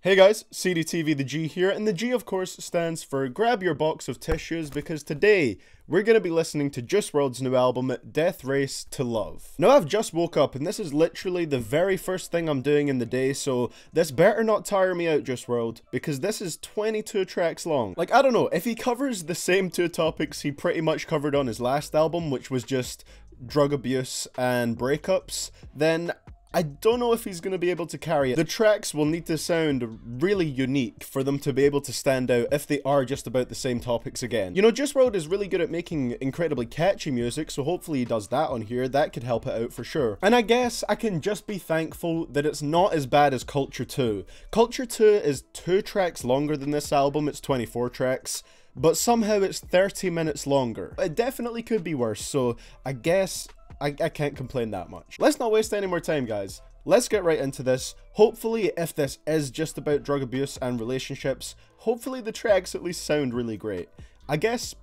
Hey guys, CDTVThaG here, and the G of course stands for grab your box of tissues, because today we're going to be listening to Juice WRLD's new album, Death Race to Love. Now I've just woke up and this is literally the very first thing I'm doing in the day, so this better not tire me out, Juice WRLD, because this is 22 tracks long. Like, I don't know, if he covers the same two topics he pretty much covered on his last album, which was just drug abuse and breakups, then I don't know if he's going to be able to carry it. The tracks will need to sound really unique for them to be able to stand out if they are just about the same topics again. You know, Juice WRLD is really good at making incredibly catchy music, so hopefully he does that on here. That could help it out for sure. And I guess I can just be thankful that it's not as bad as Culture 2. Culture 2 is 2 tracks longer than this album, it's 24 tracks. But somehow it's 30 minutes longer. It definitely could be worse, so I guess I can't complain that much. Let's not waste any more time, guys. Let's get right into this. Hopefully, if this is just about drug abuse and relationships, hopefully the tracks at least sound really great. I guess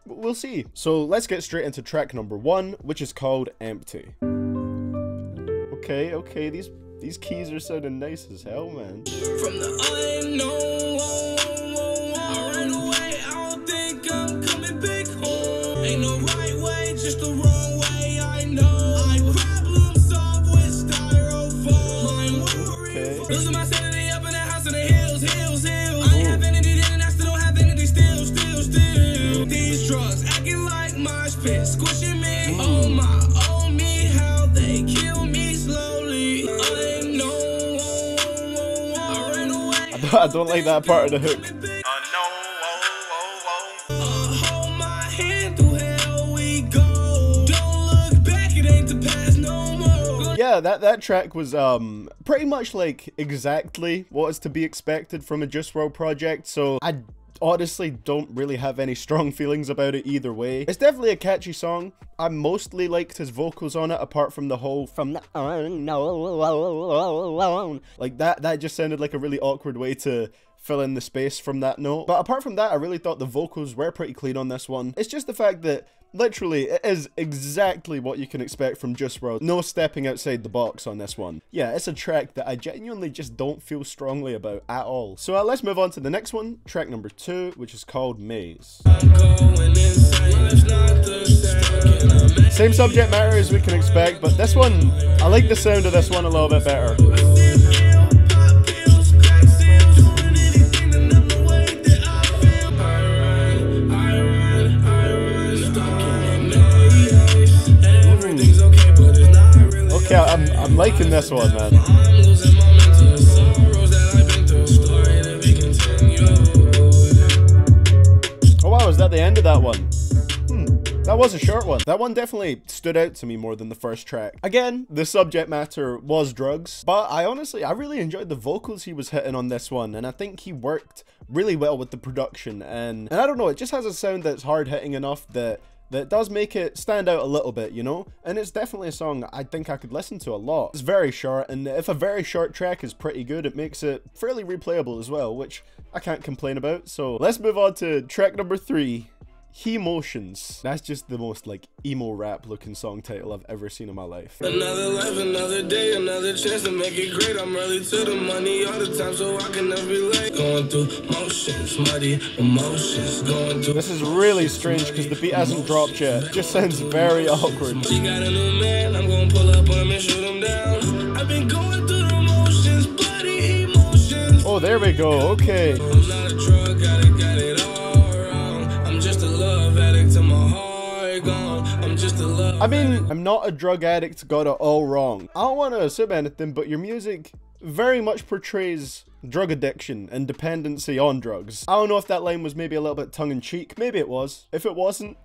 we'll see. So let's get straight into track number 1, which is called Empty. Okay, these keys are sounding nice as hell, man. From the unknown, I ran away, I don't think I'm coming back home. Ain't no right way, just the wrong way, I know. I problem solve with styrofoam. Okay. Losing my sanity up in the house in the hills. I ain't have anything and I still don't have anything still. These drugs acting like mosh pit, squishing me. Oh me, how they kill me slowly. I know, I ran away. I don't like that part of the hook. Hold my hand through hell we go. Don't look back, it ain't the past no more. Yeah, that track was pretty much like exactly what is to be expected from a Juice WRLD project, so I honestly don't really have any strong feelings about it either way. It's definitely a catchy song. I mostly liked his vocals on it, apart from the whole "from the unknown." Like that just sounded like a really awkward way to fill in the space from that note. But apart from that, I really thought the vocals were pretty clean on this one. It's just the fact that literally it is exactly what you can expect from Juice WRLD. No stepping outside the box on this one. Yeah, it's a track that I genuinely just don't feel strongly about at all. So let's move on to the next one, track number 2, which is called Maze. Same subject matter as we can expect, but this one, I like the sound of this one a little bit better. Okay, I'm liking this one, man. Oh wow, is that the end of that one? That was a short one. That one definitely stood out to me more than the first track. Again, the subject matter was drugs, but I really enjoyed the vocals he was hitting on this one, and I think he worked really well with the production, and I don't know, it just has a sound that's hard hitting enough that does make it stand out a little bit, you know? And it's definitely a song I think I could listen to a lot. It's very short, and if a very short track is pretty good, it makes it fairly replayable as well, which I can't complain about. So let's move on to track number 3, HeMotions. That's just the most like emo rap looking song title I've ever seen in my life. Another life, another day, another chance to make it great. I'm early to the money all the time, so I can never be late. Going through motions, muddy emotions, going through. This is really strange because the beat hasn't dropped yet. It just sounds very awkward. She got a new man, I'm gonna pull up on him and shoot him down. I've been going through the motions, bloody emotions. Oh, there we go. Okay. I'm not a drug addict, got it all wrong. I'm just a love addict till my heart gone. I'm just a love I mean, I'm not a drug addict, got it all wrong. I don't want to assume anything, but your music very much portrays drug addiction and dependency on drugs. I don't know if that line was maybe a little bit tongue-in-cheek. Maybe it was. If it wasn't,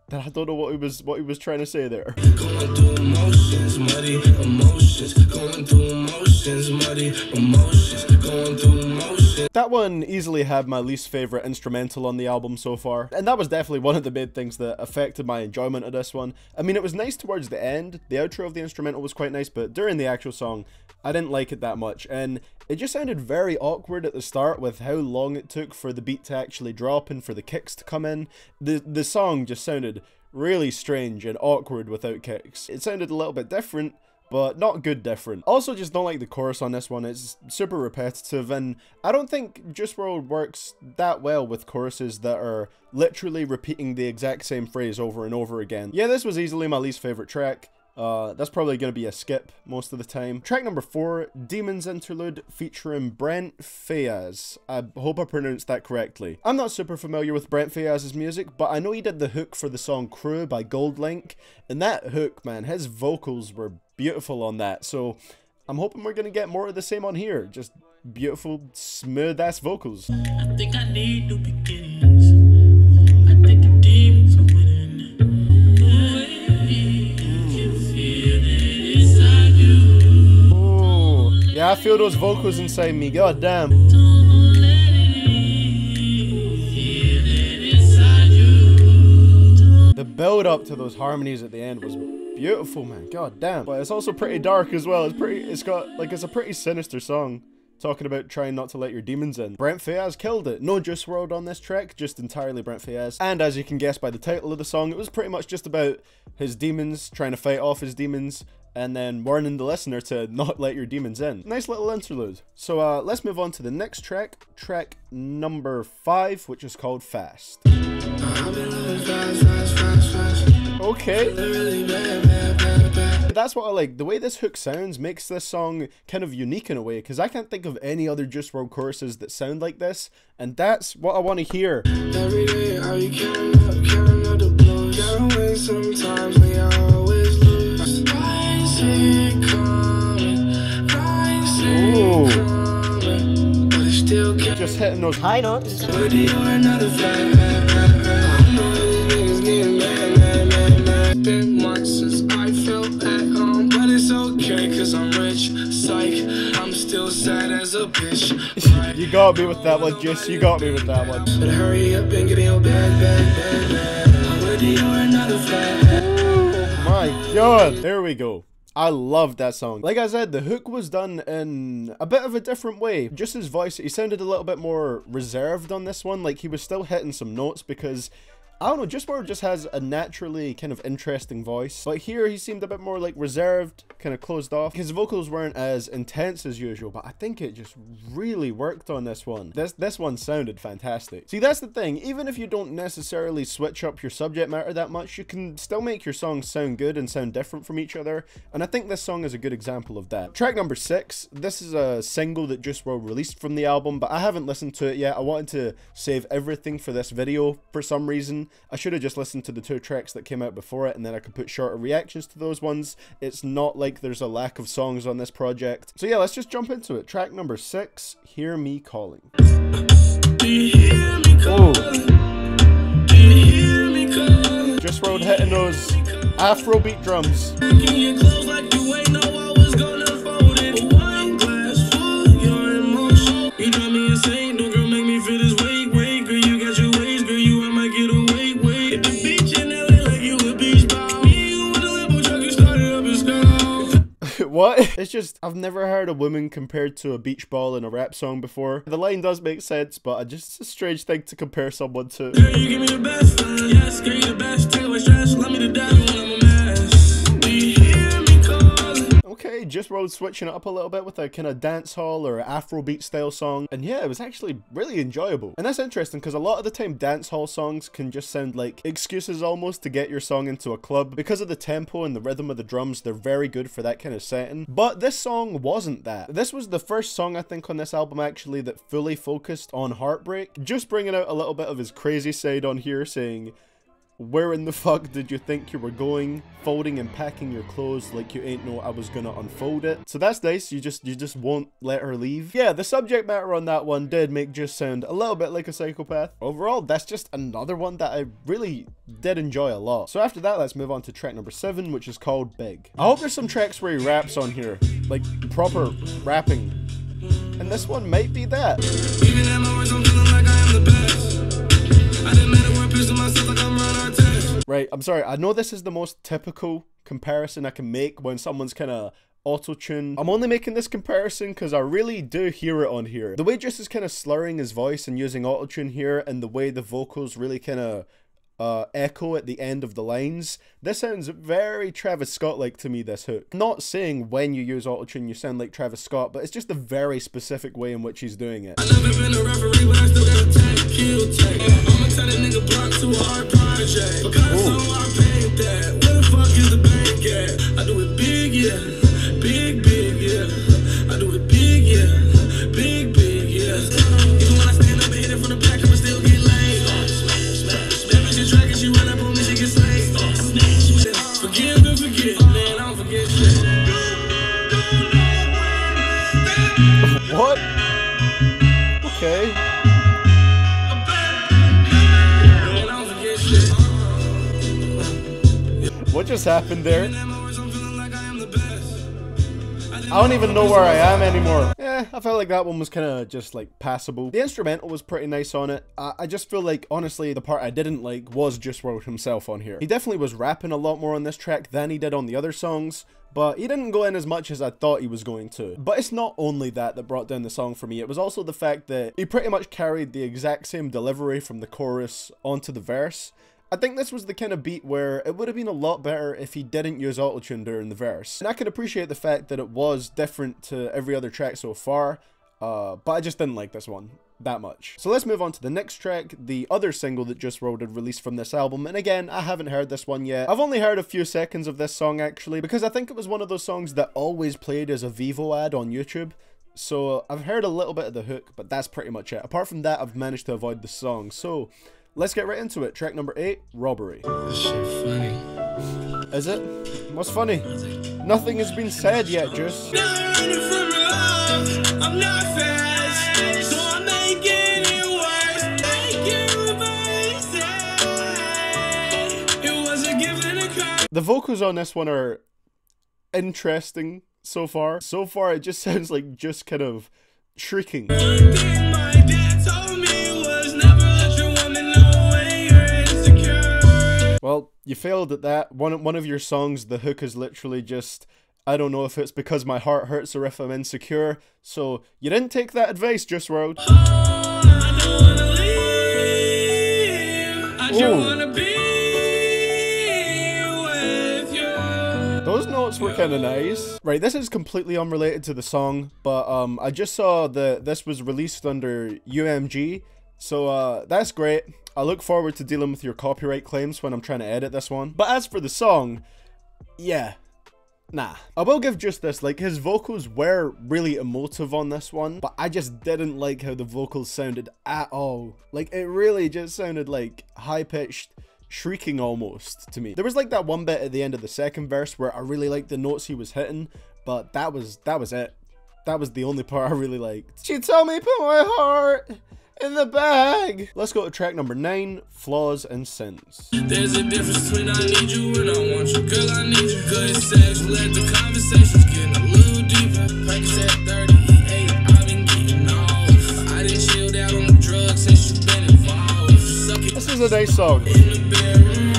then I don't know what he was trying to say there. Going through emotions, muddy emotions. Going through emotions, muddy emotions. Going through emotions. That one easily had my least favorite instrumental on the album so far, and that was definitely one of the main things that affected my enjoyment of this one. I mean, it was nice towards the end. The outro of the instrumental was quite nice, but during the actual song, I didn't like it that much, and it just sounded very awkward at the start with how long it took for the beat to actually drop and for the kicks to come in. The song just sounded really strange and awkward without kicks. It sounded a little bit different, but not good different. Also just don't like the chorus on this one. It's super repetitive, and I don't think Juice WRLD works that well with choruses that are literally repeating the exact same phrase over and over again. Yeah, this was easily my least favorite track. That's probably going to be a skip most of the time. Track number 4, Demonz Interlude featuring Brent Faiyaz. I hope I pronounced that correctly. I'm not super familiar with Brent Faiyaz's music, but I know he did the hook for the song Crew by Goldlink, and that hook, man, his vocals were beautiful on that, so I'm hoping we're going to get more of the same on here. Just beautiful, smooth-ass vocals. I think I need new beginnings. I think the demons are winning. Yeah, I feel those vocals inside me, god damn. The build up to those harmonies at the end was beautiful, man, god damn. But it's also pretty dark as well. It's a pretty sinister song, talking about trying not to let your demons in. Brent Faiyaz killed it. No Juice WRLD on this track, just entirely Brent Faiyaz. And as you can guess by the title of the song, it was pretty much just about his demons, trying to fight off his demons, and then warning the listener to not let your demons in. Nice little interlude. So let's move on to the next track, track number 5, which is called Fast. Okay. That's what I like. The way this hook sounds makes this song kind of unique in a way, because I can't think of any other Juice WRLD choruses that sound like this, and that's what I want to hear. Every day, are you counting up the blows? Gotta win sometimes when you always lose. Just hitting those high notes. Been months since I felt at home, but it's okay, cause I'm rich. Psych, I'm still sad as a bitch. You got me with that one, Juice. You got me with that one. But hurry up and get in your bag. I'm ready for another flag. Oh my god. There we go. I love that song. Like I said, the hook was done in a bit of a different way. Just his voice, he sounded a little bit more reserved on this one. Like he was still hitting some notes because, I don't know, Juice WRLD just has a naturally kind of interesting voice. But here he seemed a bit more like reserved, kind of closed off. His vocals weren't as intense as usual, but I think it just really worked on this one. This one sounded fantastic. See, that's the thing. Even if you don't necessarily switch up your subject matter that much, you can still make your songs sound good and sound different from each other. And I think this song is a good example of that. Track number 6. This is a single that Juice WRLD released from the album, but I haven't listened to it yet. I wanted to save everything for this video for some reason. I should have just listened to the 2 tracks that came out before it, and then I could put shorter reactions to those ones. It's not like there's a lack of songs on this project. So yeah, let's just jump into it. Track number 6, Hear Me Calling. Oh. Juice WRLD hitting those Afrobeat drums. What? It's just, I've never heard a woman compared to a beach ball in a rap song before. The line does make sense, but it's a strange thing to compare someone to. Girl, you give me the best, yes, girl, you the best. Take away stress, love me to death when I'm a mess. Do you hear me calling? Okay, Juice WRLD switching it up a little bit with a kind of dancehall or Afrobeat style song, and yeah, it was actually really enjoyable. And that's interesting because a lot of the time dancehall songs can just sound like excuses almost to get your song into a club. Because of the tempo and the rhythm of the drums, they're very good for that kind of setting. But this song wasn't that. This was the first song I think on this album actually that fully focused on heartbreak. Just bringing out a little bit of his crazy side on here, saying, "Where in the fuck did you think you were going? Folding and packing your clothes like you ain't know I was gonna unfold it." So that's nice. You just won't let her leave. Yeah, the subject matter on that one did make Juice sound a little bit like a psychopath. Overall, that's just another one that I really did enjoy a lot. So after that, let's move on to track number 7, which is called Big. I hope there's some tracks where he raps on here, like proper rapping. And this one might be that. Even at my worst, I'm feeling like I am the best. I didn't matter where I'm pissing myself like I'm running out of test. Right, I'm sorry, I know this is the most typical comparison I can make when someone's kind of auto-tune. I'm only making this comparison because I really do hear it on here. The way Juice is kind of slurring his voice and using auto-tune here, and the way the vocals really kind of echo at the end of the lines. This sounds very Travis Scott-like to me, this hook. Not saying when you use autotune you sound like Travis Scott, but it's just a very specific way in which he's doing it. I never been a referee, but I still got a tag, kill tag. I'ma tell that nigga block to a hard project. Because so I paid that. Where the fuck is the bank at? I do it big, yeah. Big, yeah. I do it big, yeah. Big, yeah. Even when I stand up and hit it from the back, I'ma still get laid. That bitch is tracking, she run up on me, she get slayed. Forgive and forget, man, I don't forget shit. What? Okay. What just happened there? I don't even know where I am anymore. I felt like that one was kind of just like passable. The instrumental was pretty nice on it. I just feel like, honestly, the part I didn't like was Juice WRLD himself on here. He definitely was rapping a lot more on this track than he did on the other songs, but he didn't go in as much as I thought he was going to. But it's not only that that brought down the song for me, it was also the fact that he pretty much carried the exact same delivery from the chorus onto the verse. I think this was the kind of beat where it would have been a lot better if he didn't use autotune during the verse. And I can appreciate the fact that it was different to every other track so far, but I just didn't like this one that much. So let's move on to the next track, the other single that Juice WRLD had released from this album. And again, I haven't heard this one yet. I've only heard a few seconds of this song actually, because I think it was one of those songs that always played as a Vivo ad on YouTube. So I've heard a little bit of the hook, but that's pretty much it. Apart from that, I've managed to avoid the song. So let's get right into it. Track number 8, Robbery. This shit funny. Is it? What's funny? Nothing has been said yet, Juice. I'm not fast, so I'm making it worse. It was a gift and a curse. The vocals on this one are interesting so far. So far, it just sounds like just kind of shrieking. One thing my dad told me was never let your woman know when you're insecure. Well, you failed at that. One of your songs, the hook is literally just, I don't know if it's because my heart hurts or if I'm insecure. So you didn't take that advice, Juice WRLD. Oh, I don't wanna leave. I just wanna be with you. Those notes were kind of nice. Right, this is completely unrelated to the song, but I just saw that this was released under UMG. So that's great. I look forward to dealing with your copyright claims when I'm trying to edit this one. But as for the song, yeah. Nah. I will give just this, like, his vocals were really emotive on this one, but I just didn't like how the vocals sounded at all. Like, it really just sounded like high-pitched shrieking almost to me. There was like that one bit at the end of the second verse where I really liked the notes he was hitting, but that was it. That was the only part I really liked. She told me put my heart in the bag. Let's go to track number 9, Flaws and Sins. There's a difference between I need you and I want you. Girl, I need you. Good sex. Let the conversations get a little deeper. Practice at 38. I've been getting off. I didn't chill down on the drugs since you've been involved. Suck it. This is a nice song. In the bedroom.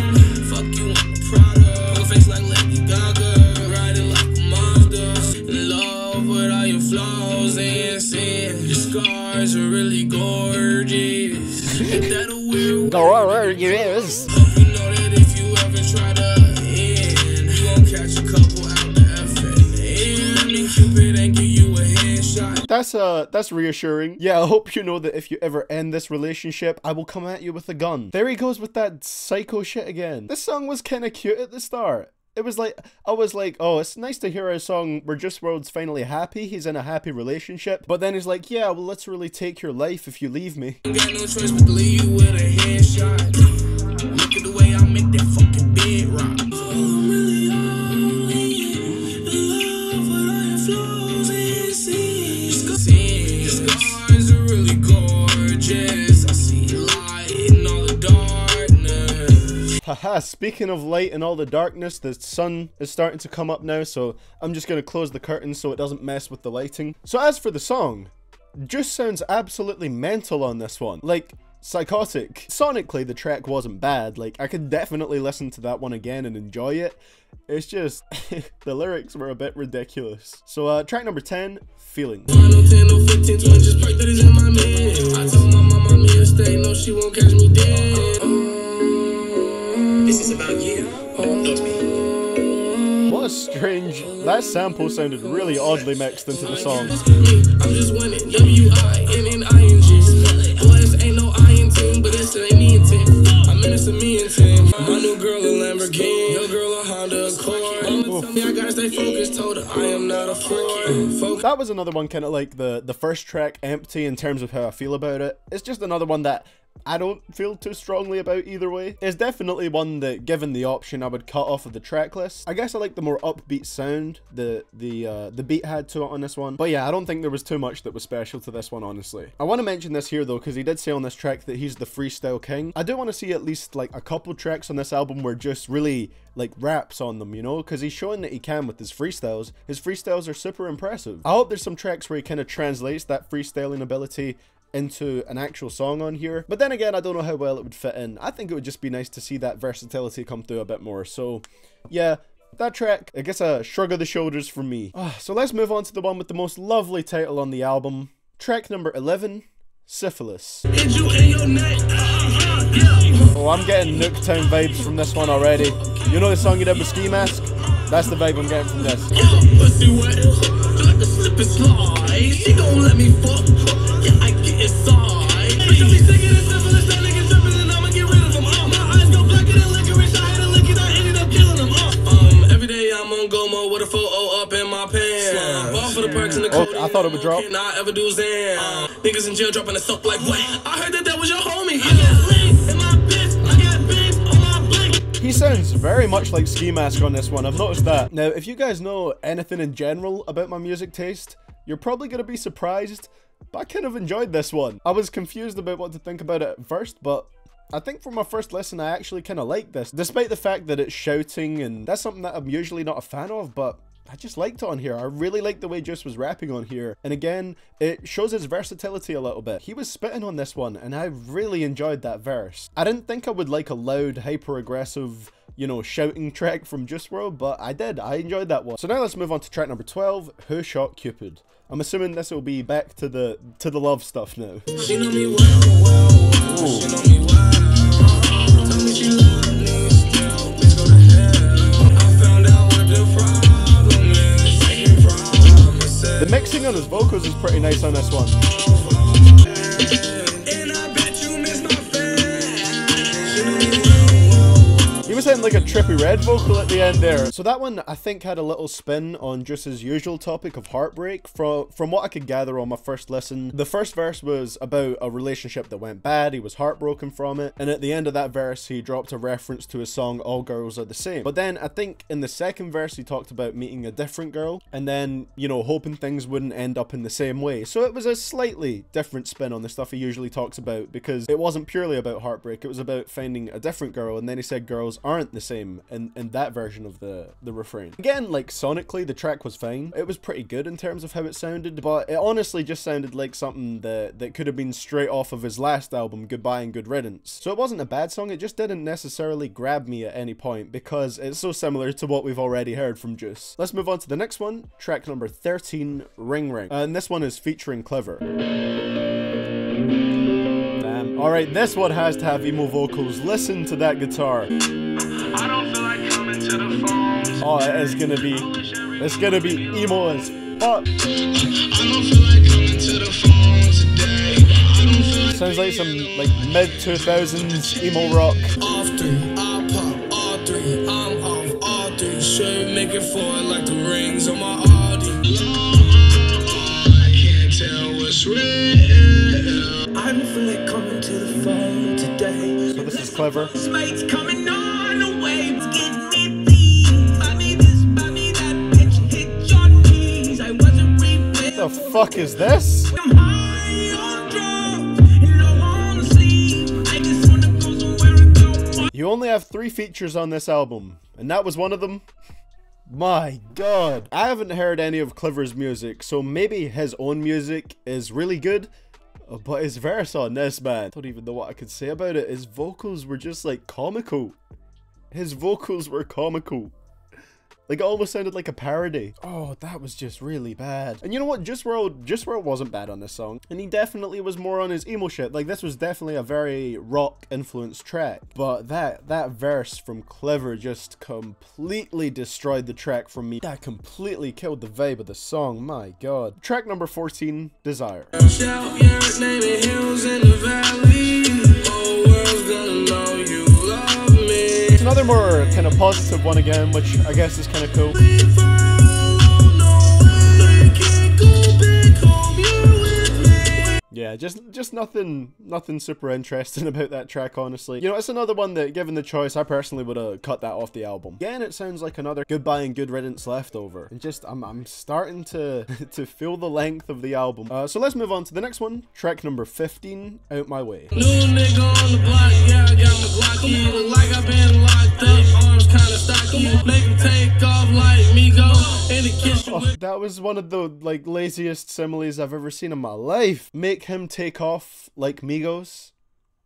Fuck you on the product. Her face like Lady Gaga. Riding like a Mazda. In love with all your flaws and sins. Your scars are really gorgeous. Ain't that a weird Gorgeous. Hope you know that if you ever try to end, you gon' catch a couple out the FN. And Cupid ain't give you a headshot. That's reassuring. Yeah, I hope you know that if you ever end this relationship, I will come at you with a gun. There he goes with that psycho shit again. This song was kind of cute at the start. It was like, I was like, oh, it's nice to hear a song where Juice WRLD's finally happy, he's in a happy relationship. But then he's like, yeah, well, let's really take your life if you leave me. Got no choice but to leave you with a headshot. Look at the way I make that fucking bed rock. I'm really all in love with all your flaws and sins. Your scars are really gorgeous. I see light in all the darkness. Haha, speaking of light and all the darkness, the sun is starting to come up now, so I'm just going to close the curtains so it doesn't mess with the lighting. So as for the song, Juice sounds absolutely mental on this one. Like, psychotic. Sonically, the track wasn't bad. Like, I could definitely listen to that one again and enjoy it. It's just, the lyrics were a bit ridiculous. So, track number 10, Feeling. I know 10, no 15, 20, just break that is in my man. I told my mama me to stay, no, she won't catch me dead. That sample sounded really oddly mixed into the song. I'm just winning, W-I-N-N-I-N-G. Boys ain't no I in team, but it's an me intent. I'm in it's a me intent. My new girl a Lamborghini, your girl a Honda Accord. Mama tell me I gotta stay focused, told her I am not a fraud. That was another one kind of like the first track, Empty, in terms of how I feel about it. It's just another one that I don't feel too strongly about either way. It's definitely one that, given the option, I would cut off of the track list. I guess I like the more upbeat sound the beat had to it on this one. But yeah, I don't think there was too much that was special to this one, honestly. I want to mention this here though, because he did say on this track that he's the freestyle king. I do want to see at least like a couple tracks on this album where just really like raps on them, you know, because he's showing that he can with his freestyles. His freestyles are super impressive. I hope there's some tracks where he kind of translates that freestyling ability into an actual song on here, but then again, I don't know how well it would fit in. I think it would just be nice to see that versatility come through a bit more. So yeah, that track, I guess a shrug of the shoulders from me. So let's move on to the one with the most lovely title on the album, track number 11, Syphilis. Oh, I'm getting Nooktown vibes from this one already. You know the song you did with Ski Mask? That's the vibe I'm getting from this. She gon' let me fuck. Yeah, I get inside. Bitch, be sick of this syphilis, that nigga trippin' and I'ma get rid of them. My eyes go blacker than licorice. I had a lick and I ended up killing them. Every day I'm on Gomo with a photo up in my pants. Ball for the perks and the code. I thought it would drop. Can I ever do Zan? Niggas in jail dropping the soap like what? I heard that was your homie. I got lean in my bitch. I got beans on my blink. He sounds very much like Ski Mask on this one. I've noticed that. Now, if you guys know anything in general about my music taste, you're probably going to be surprised, but I kind of enjoyed this one. I was confused about what to think about it at first, but I think for my first listen, I actually kind of like this, despite the fact that it's shouting, and that's something that I'm usually not a fan of, but I just liked it on here. I really liked the way Juice was rapping on here. And again, it shows his versatility a little bit. He was spitting on this one, and I really enjoyed that verse. I didn't think I would like a loud, hyper-aggressive, you know, shouting track from Juice WRLD, but I did. I enjoyed that one. So now let's move on to track number 12, Who Shot Cupid. I'm assuming this will be back to the love stuff now. She know me well. She know me well. Tell me she love me still. Let's go to hell. I found out what the problem is. The mixing on his vocals is pretty nice on this one. And I bet you miss my fan. She know me well. He was hitting like a Trippie Redd vocal at the end there. So that one, I think, had a little spin on just his usual topic of heartbreak. From what I could gather on my first listen, the first verse was about a relationship that went bad. He was heartbroken from it. And at the end of that verse, he dropped a reference to his song, All Girls Are the Same. But then I think in the second verse, he talked about meeting a different girl and then, you know, hoping things wouldn't end up in the same way. So it was a slightly different spin on the stuff he usually talks about, because it wasn't purely about heartbreak. It was about finding a different girl. And then he said girls aren't the same in that version of the refrain. Again, like sonically, the track was fine. It was pretty good in terms of how it sounded, but it honestly just sounded like something that could have been straight off of his last album, Goodbye and Good Riddance. So it wasn't a bad song, it just didn't necessarily grab me at any point because it's so similar to what we've already heard from Juice. Let's move on to the next one, track number 13, Ring Ring. And this one is featuring Clever. Damn. Alright, this one has to have emo vocals. Listen to that guitar. I don't feel like coming to the phone. Oh, it's gonna be emo as fuck. I don't feel like coming to the phone today. Sounds like some like mid 2000s emo rock. Often I pop all three. I'm off all three. Should make it forward like the rings on my Audi. I can't tell what's real. I don't feel like coming to the phone today. So this is Clever. Mates coming on the way to get me beat. Buy me this, buy me that, bitch, hit your knees. I wasn't rebuilt. What the fuck is this? I'm high on drugs and I wanna sleep. I just wanna go somewhere and go. You only have 3 features on this album, and that was one of them. My god. I haven't heard any of Clever's music, so maybe his own music is really good. But his verse on this, man, I don't even know what I could say about it. His vocals were just like comical. His vocals were comical. Like, it almost sounded like a parody. Oh, that was just really bad. And you know what? Juice WRLD wasn't bad on this song. And he definitely was more on his emo shit. Like, this was definitely a very rock-influenced track. But that verse from Clever just completely destroyed the track from me. That completely killed the vibe of the song. My God. Track number 14, Desire. Shout your name in hills in the valley. Whole world's gonna know you love me. It's another more kind of positive one again, which I guess is kind of cool. Yeah, just nothing super interesting about that track, honestly. You know, it's another one that, given the choice, I personally would have cut that off the album. Again, it sounds like another Goodbye and Good Riddance leftover. And just, I'm starting to to feel the length of the album. So let's move on to the next one. Track number 15, Out My Way. New nigga on the block, yeah, I got my Glocky. Look like I've been locked up, arms kinda stocky. Make him take off like me go in the kitchen. Oh, that was one of the, like, laziest similes I've ever seen in my life. Make him take off like Migos.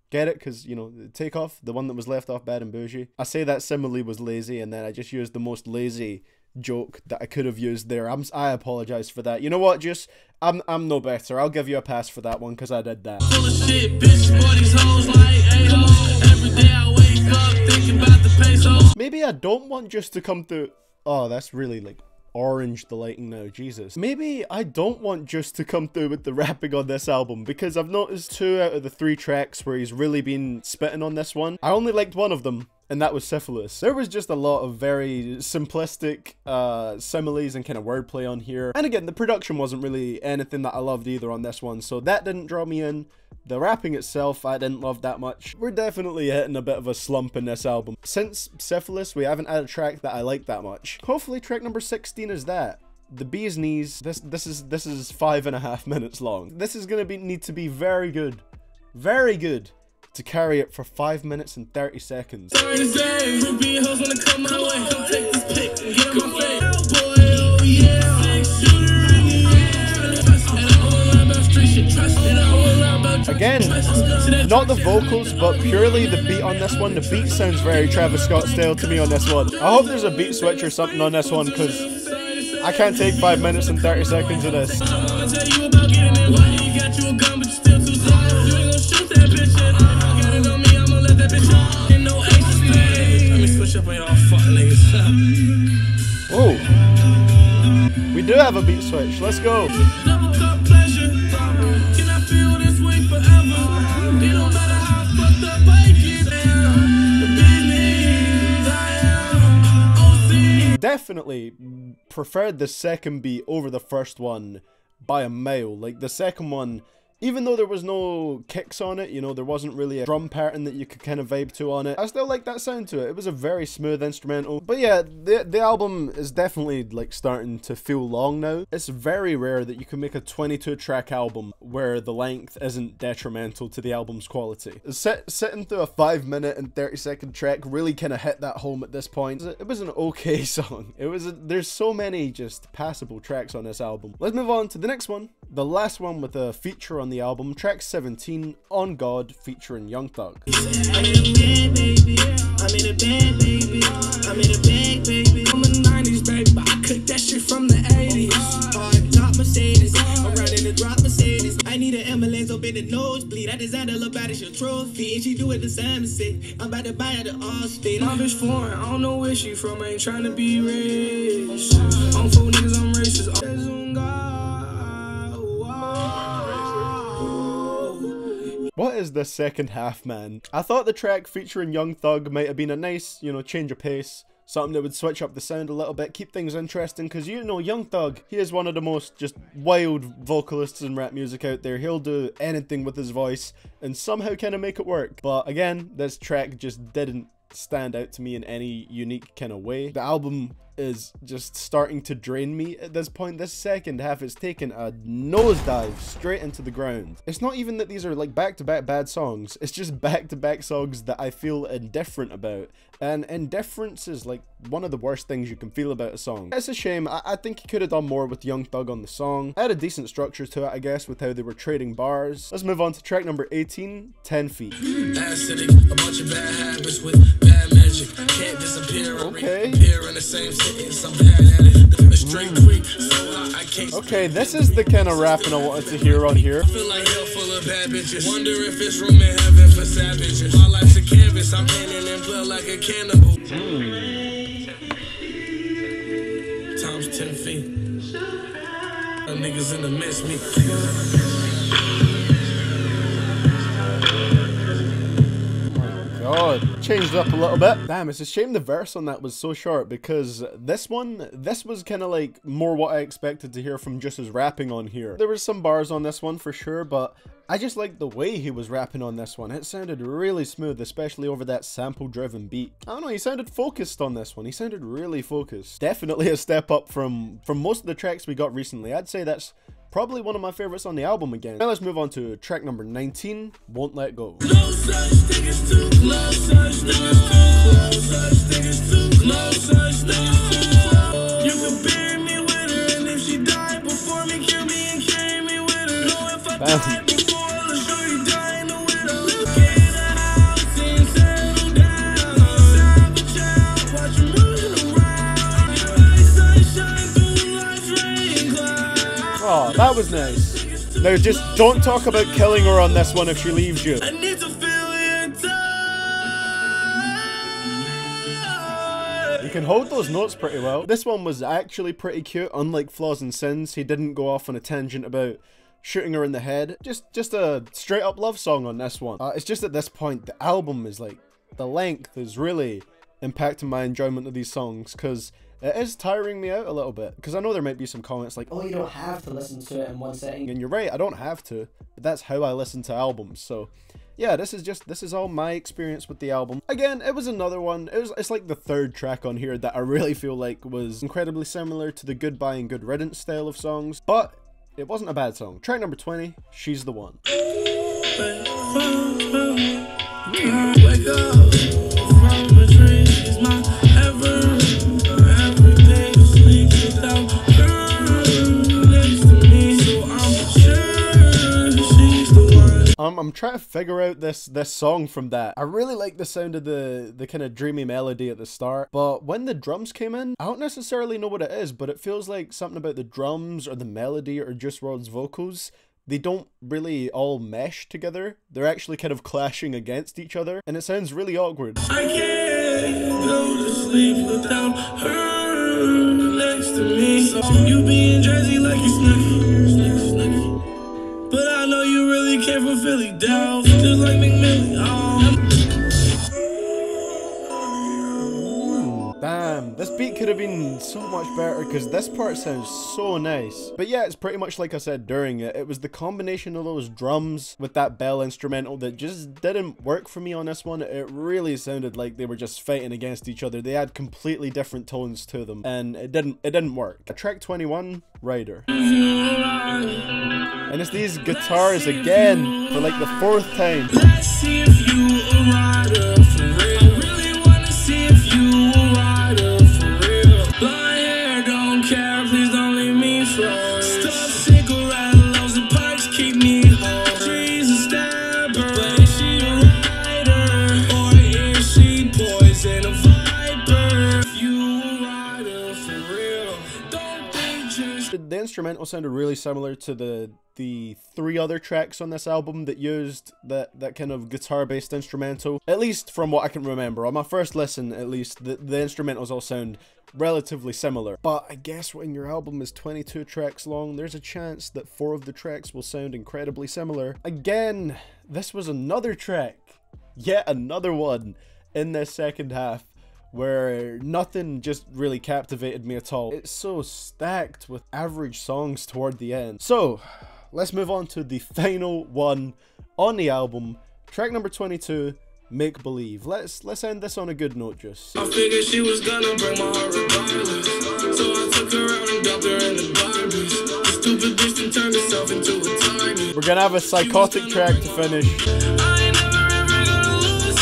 Get it? Because, you know, Take Off, the one that was left off Bad and Bougie. I say that simile was lazy, and then I just used the most lazy joke that I could have used there. I apologize for that. You know what? Just, I'm no better. I'll give you a pass for that one, because I did that. Full of shit, bitch, boy, these hoes like A-Ho. Every day I wake up thinking about the pesos. Maybe I don't want Just to come through. Oh, that's really, like, orange the lighting now, Jesus. Maybe I don't want Just to come through with the rapping on this album, because I've noticed 2 out of the 3 tracks where he's really been spitting on this one. I only liked one of them, and that was Syphilis. There was just a lot of very simplistic similes and kind of wordplay on here. And again, the production wasn't really anything that I loved either on this one, so that didn't draw me in. The rapping itself, I didn't love that much. We're definitely hitting a bit of a slump in this album. Since Syphilis, we haven't had a track that I like that much. Hopefully track number 16 is that. The Bee's Knees. This is 5.5 minutes long. This is gonna need to be very good to carry it for 5 minutes and 30 seconds. Again, not the vocals, but purely the beat on this one. The beat sounds very Travis Scott style to me on this one. I hope there's a beat switch or something on this one, because I can't take 5 minutes and 30 seconds of this. Oh, we do have a beat switch. Let's go. Definitely preferred the second beat over the first one by a mile. Like, the second one, even though there was no kicks on it, you know, there wasn't really a drum pattern that you could kind of vibe to on it, I still like that sound to it. It was a very smooth instrumental. But yeah, the album is definitely, like, starting to feel long now. It's very rare that you can make a 22-track album where the length isn't detrimental to the album's quality. Sitting through a 5-minute and 30-second track really kind of hit that home at this point. It was an okay song. There's so many just passable tracks on this album. Let's move on to the next one. The last one with a feature on the album, track 17, On God, featuring Young Thug. I'm in a bed, baby. I'm in a bed, baby. I'm in a bed, baby. I'm a 90s baby, but I cooked that shit from the 80s. Top Mercedes, I'm riding the drop Mercedes. I need an ambulance up in the nosebleed. I designed a little body, your trophy, and she do it the same as it. I'm about to buy her the Allstate. My bitch foreign, I don't know where she from. I ain't trying to be rich. I'm full niggas, I'm racist. What is the second half, man? I thought the track featuring Young Thug might have been a nice, you know, change of pace. Something that would switch up the sound a little bit, keep things interesting, because, you know, Young Thug, he is one of the most just wild vocalists in rap music out there. He'll do anything with his voice and somehow kind of make it work. But again, this track just didn't stand out to me in any unique kind of way. The album is just starting to drain me at this point. This second half is taking a nosedive straight into the ground. It's not even that these are like back-to-back bad songs, it's just back-to-back songs that I feel indifferent about, and indifference is like one of the worst things you can feel about a song. It's a shame. I think he could have done more with Young Thug on the song. I had a decent structure to it, I guess, with how they were trading bars. Let's move on to track number 18, 10 Feet. Acidic, a bunch of bad habits with bad measures. magic. Can't disappear or Okay. appear in the same sentence. I'm bad at it. A straight creep, so high I can't. Okay, this is the kind of rapping I wanted to hear on here. I feel like hell full of bad bitches. Wonder if it's room in heaven for savages. My life's a canvas, I'm painting in blood like a cannibal. Times 10 feet. Them niggas in the mess me. God, changed up a little bit. Damn, it's a shame the verse on that was so short, because this was kind of like more what I expected to hear from Juice's rapping on here. There was some bars on this one for sure, but I just liked the way he was rapping on this one. It sounded really smooth, especially over that sample-driven beat. I don't know, he sounded focused on this one. He sounded really focused. Definitely a step up from most of the tracks we got recently. I'd say that's probably one of my favorites on the album again. Now let's move on to track number 19, Won't Let Go. No such thing as too close, such thing as too close, such thing as too close, such thing as too close. You could bury me with her, and if she died before me, kill me and carry me with her. No, if I died before, I'll show you die in the widow. Get a house and settle down. Have a child, watch you moving around. Your eyes sunshine through life's rain clouds. Oh, that was nice. Now just don't talk about killing her on this one if she leaves you. I need to feel your touch. You can hold those notes pretty well. This one was actually pretty cute, unlike Flaws and Sins. He didn't go off on a tangent about shooting her in the head. Just a straight up love song on this one. It's just at this point, the album is like, the length is really impacting my enjoyment of these songs, because it is tiring me out a little bit, because I know there might be some comments like, oh, you don't have to listen to it in one sitting. And you're right, I don't have to, but that's how I listen to albums. So yeah, this is all my experience with the album. Again, it was another one. It's like the third track on here that I really feel like was incredibly similar to the Goodbye and Good Riddance style of songs, but it wasn't a bad song. Track number 20, She's the One. Wake up from a dream, is my everything sleeps without her next to me, so I'm sure she's the one. I'm trying to figure out this song from that. I really like the sound of the kind of dreamy melody at the start, but when the drums came in, I don't necessarily know what it is, but it feels like something about the drums or the melody or Juice WRLD's vocals. They don't really all mesh together. They're actually kind of clashing against each other, and it sounds really awkward. I can't go to sleep without her next to me. So you be in Jersey like you snooky. But I know you really care for Philly, down just like McMillan. Damn, this beat could have been so much better, because this part sounds so nice. But yeah, it's pretty much like I said during it. It was the combination of those drums with that bell instrumental that just didn't work for me on this one. It really sounded like they were just fighting against each other. They had completely different tones to them, and it didn't work. Track 21, Rider. And it's these guitars again for like the 4th time. Let's see if you a rider for real. I really wanna see if you a rider for real. Blonde hair, don't care, please don't leave me float. Stuff cigarette loads and pipes keep me home. She's a stabber, but is she a rider? Or is she poison, a viper? If you a rider for real, don't think just... The instrumental sounded really similar to the 3 other tracks on this album that used that kind of guitar-based instrumental, at least from what I can remember. On my first listen, at least, the instrumentals all sound relatively similar. But I guess when your album is 22 tracks long, there's a chance that 4 of the tracks will sound incredibly similar. Again, this was another track, yet another one in this second half, where nothing just really captivated me at all. It's so stacked with average songs toward the end. So let's move on to the final one on the album, track number 22, Make Believe. Let's end this on a good note, Juice. I figured she was gonna break my heart regardless, so I took her out and dumped her in the garbage. The stupid bitch then turned herself into a target. We're gonna have a psychotic track to finish. I ain't never ever gonna lose.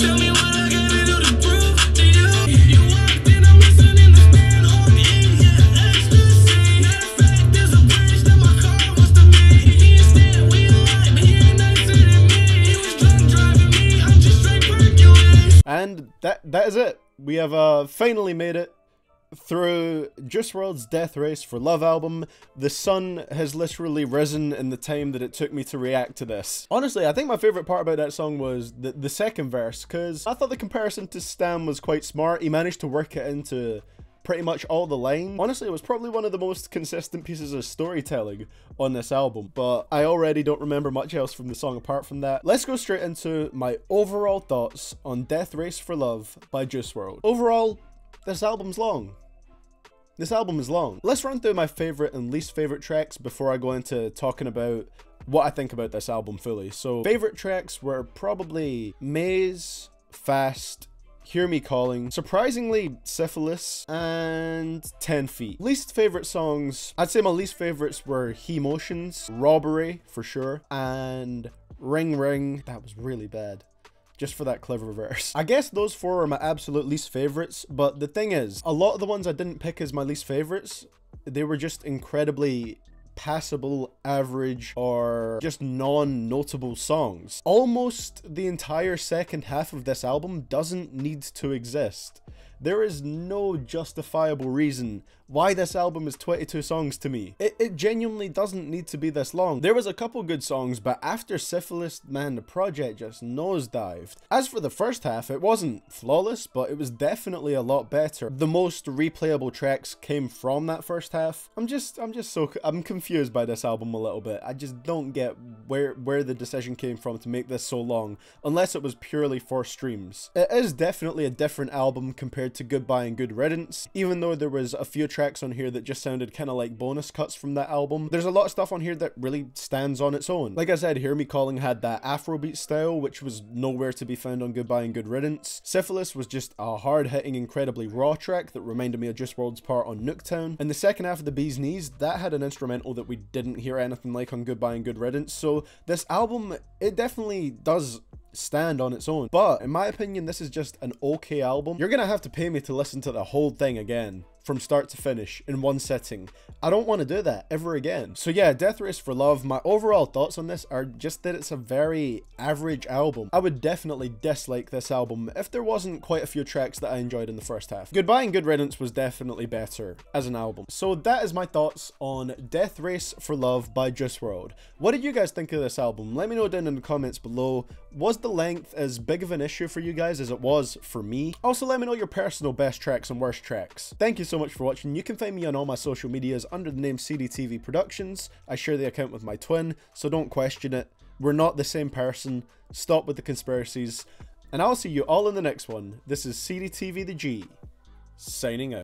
Tell me what I gotta do to prove to you. You walked in, I'm missing in the span on me. Yeah, ecstasy. Matter of fact, there's a bridge that my car was to me. He instead we alive, but he ain't nicer than me. He was drunk driving me, I'm just straight Hercules. And that is it. We have finally made it through Juice WRLD's Death Race for Love album. The sun has literally risen in the time that it took me to react to this. Honestly, I think my favorite part about that song was the second verse, because I thought the comparison to Stam was quite smart. He managed to work it into pretty much all the lines. Honestly, it was probably one of the most consistent pieces of storytelling on this album, but I already don't remember much else from the song apart from that. Let's go straight into my overall thoughts on Death Race for Love by Juice WRLD. Overall, this album's long. This album is long. Let's run through my favorite and least favorite tracks before I go into talking about what I think about this album fully. So, favorite tracks were probably Maze, Fast, Hear Me Calling, surprisingly Syphilis, and 10 Feet. Least favorite songs, I'd say my least favorites were HeMotions, Robbery for sure, and Ring Ring. That was really bad, just for that clever verse. I guess those four are my absolute least favorites, but the thing is, a lot of the ones I didn't pick as my least favorites, they were just incredibly passable, average, or just non-notable songs. Almost the entire second half of this album doesn't need to exist. There is no justifiable reason why this album is 22 songs to me. It genuinely doesn't need to be this long. There was a couple good songs, but after Syphilis, man, the project just nosedived. As for the first half, it wasn't flawless, but it was definitely a lot better. The most replayable tracks came from that first half. I'm confused by this album a little bit. I just don't get where the decision came from to make this so long, unless it was purely for streams. It is definitely a different album compared to Goodbye and Good Riddance, even though there was a few tracks on here that just sounded kind of like bonus cuts from that album. There's a lot of stuff on here that really stands on its own. Like I said, Hear Me Calling had that Afrobeat style, which was nowhere to be found on Goodbye and Good Riddance. Syphilis was just a hard-hitting, incredibly raw track that reminded me of Juice WRLD's part on Nooktown. And the second half of The Bee's Knees, that had an instrumental that we didn't hear anything like on Goodbye and Good Riddance. So this album, it definitely does stand on its own, but in my opinion, this is just an okay album. You're gonna have to pay me to listen to the whole thing again from start to finish in one sitting. I don't want to do that ever again. So yeah, Death Race for Love, my overall thoughts on this are just that it's a very average album. I would definitely dislike this album if there wasn't quite a few tracks that I enjoyed in the first half. Goodbye and Good Riddance was definitely better as an album. So that is my thoughts on Death Race for Love by Juice WRLD. What did you guys think of this album? Let me know down in the comments below. Was the length as big of an issue for you guys as it was for me? Also, let me know your personal best tracks and worst tracks. Thank you so much for watching. You can find me on all my social medias under the name CDTV Productions. I share the account with my twin, so don't question it. We're not the same person. Stop with the conspiracies. And I'll see you all in the next one. This is CDTVThaG, signing out.